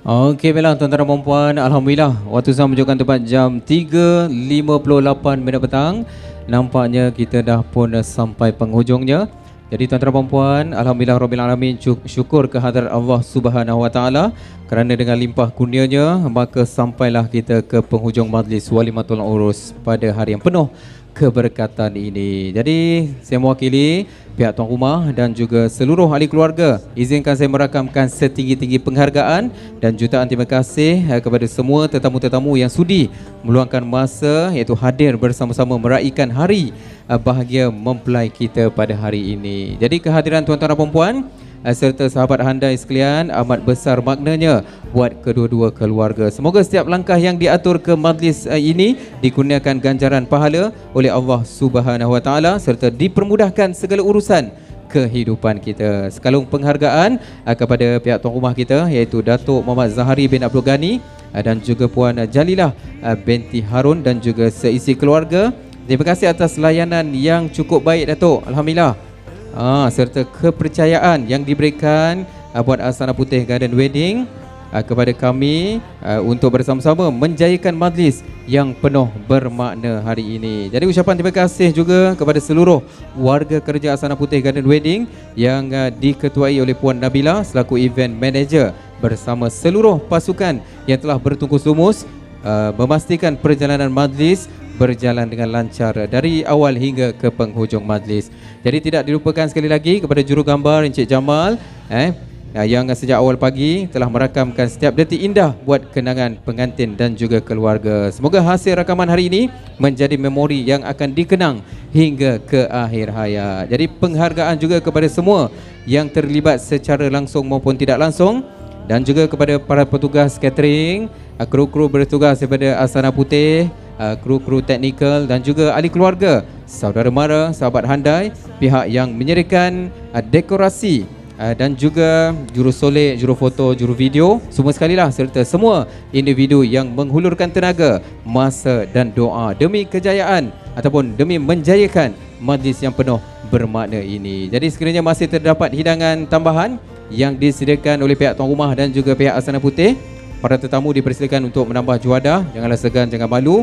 Okey, baiklah tuan-tuan dan puan-puan, alhamdulillah waktu sama menunjukkan tepat jam 3.58 petang. Nampaknya kita dah pun sampai penghujungnya. Jadi tuan-tuan dan puan-puan, alhamdulillah rabbil alamin, syukur kehadrat Allah Subhanahu wa taala kerana dengan limpah kurnianya maka sampailah kita ke penghujung majlis Walimatul Urus pada hari yang penuh keberkatan ini. Jadi saya mewakili pihak tuan rumah dan juga seluruh ahli keluarga, izinkan saya merakamkan setinggi-tinggi penghargaan dan jutaan terima kasih kepada semua tetamu-tetamu yang sudi meluangkan masa iaitu hadir bersama-sama meraihkan hari bahagia mempelai kita pada hari ini. Jadi kehadiran tuan-tuan dan puan-puan serta sahabat handai sekalian amat besar maknanya buat kedua-dua keluarga. Semoga setiap langkah yang diatur ke majlis ini dikurniakan ganjaran pahala oleh Allah Subhanahu wa taala serta dipermudahkan segala urusan kehidupan kita. Sekalung penghargaan kepada pihak tuan rumah kita iaitu Datuk Muhammad Zahari bin Abdul Ghani dan juga Puan Jalilah binti Harun dan juga seisi keluarga. Terima kasih atas layanan yang cukup baik Datuk. Alhamdulillah. Serta kepercayaan yang diberikan buat Astana Putih Garden Wedding kepada kami untuk bersama-sama menjayakan majlis yang penuh bermakna hari ini. Jadi ucapan terima kasih juga kepada seluruh warga kerja Astana Putih Garden Wedding yang diketuai oleh Puan Nabila selaku event manager bersama seluruh pasukan yang telah bertungkus lumus memastikan perjalanan majlis berjalan dengan lancar dari awal hingga ke penghujung majlis. Jadi tidak dilupakan sekali lagi kepada jurugambar Encik Jamal yang sejak awal pagi telah merakamkan setiap detik indah buat kenangan pengantin dan juga keluarga. Semoga hasil rakaman hari ini menjadi memori yang akan dikenang hingga ke akhir hayat. Jadi penghargaan juga kepada semua yang terlibat secara langsung maupun tidak langsung dan juga kepada para petugas catering, kru-kru bertugas daripada Astana Putih, kru-kru teknikal dan juga ahli keluarga, saudara mara, sahabat handai, pihak yang menyediakan dekorasi dan juga juru solek, juru foto, juru video, semua sekali lah, serta semua individu yang menghulurkan tenaga, masa dan doa demi kejayaan ataupun demi menjayakan majlis yang penuh bermakna ini. Jadi sekiranya masih terdapat hidangan tambahan yang disediakan oleh pihak tuan rumah dan juga pihak Astana Putih, para tetamu dipersilakan untuk menambah juadah. Janganlah segan, jangan malu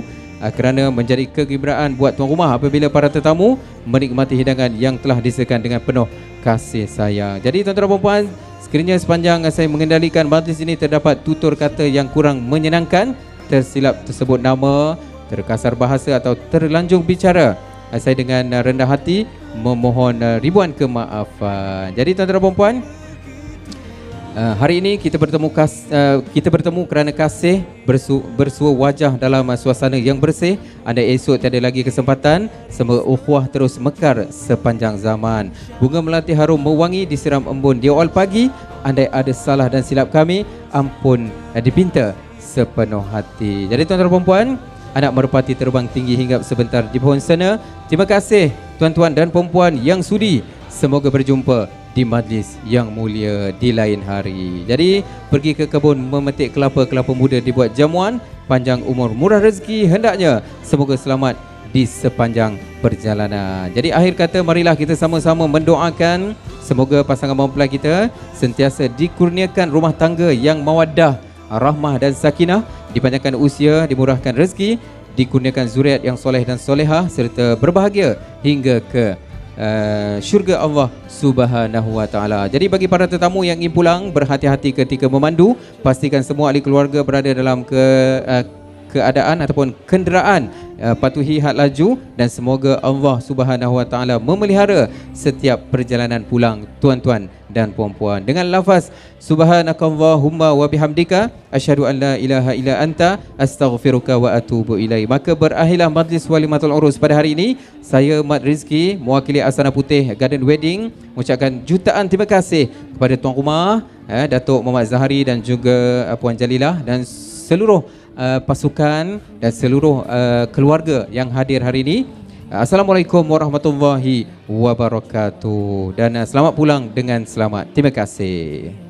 kerana menjadi kegembiraan buat tuan rumah apabila para tetamu menikmati hidangan yang telah disediakan dengan penuh kasih sayang. Jadi tuan-tuan dan puan-puan, sekiranya sepanjang saya mengendalikan majlis ini terdapat tutur kata yang kurang menyenangkan, tersilap tersebut nama, terkasar bahasa atau terlanjung bicara, saya dengan rendah hati memohon ribuan kemaafan. Jadi tuan-tuan dan puan-puan, hari ini kita bertemu kerana kasih bersua wajah dalam suasana yang bersih. Andai esok tiada lagi kesempatan, semoga ukhuwah terus mekar sepanjang zaman. Bunga melati harum mewangi disiram embun di awal pagi. Andai ada salah dan silap kami, ampun dipinta sepenuh hati. Jadi tuan-tuan dan puan-puan, anak merpati terbang tinggi hinggap sebentar di pohon sana. Terima kasih tuan-tuan dan puan-puan yang sudi. Semoga berjumpa di majlis yang mulia di lain hari. Jadi pergi ke kebun memetik kelapa-kelapa muda dibuat jamuan, panjang umur murah rezeki hendaknya, semoga selamat di sepanjang perjalanan. Jadi akhir kata, marilah kita sama-sama mendoakan semoga pasangan mempelai kita sentiasa dikurniakan rumah tangga yang mawaddah, rahmah dan sakinah, dipanjangkan usia, dimurahkan rezeki, dikurniakan zuriat yang soleh dan solehah serta berbahagia hingga ke syurga Allah Subhanahu wa taala. Jadi bagi para tetamu yang ingin pulang, berhati-hati ketika memandu, pastikan semua ahli keluarga berada dalam keadaan ataupun kenderaan patuhi had laju dan semoga Allah Subhanahu wa taala memelihara setiap perjalanan pulang tuan-tuan dan puan-puan dengan lafaz subhanakallahumma wa bihamdika asyhadu an la ilaha illa anta astaghfiruka wa atubu ilaik. Maka berakhirlah majlis Walimatul Urus pada hari ini. Saya Mat Rizki mewakili Astana Putih Garden Wedding mengucapkan jutaan terima kasih kepada tuan rumah Datuk Muhammad Zahari dan juga Puan Jalilah dan seluruh pasukan dan seluruh keluarga yang hadir hari ini. Assalamualaikum warahmatullahi wabarakatuh dan selamat pulang dengan selamat. Terima kasih.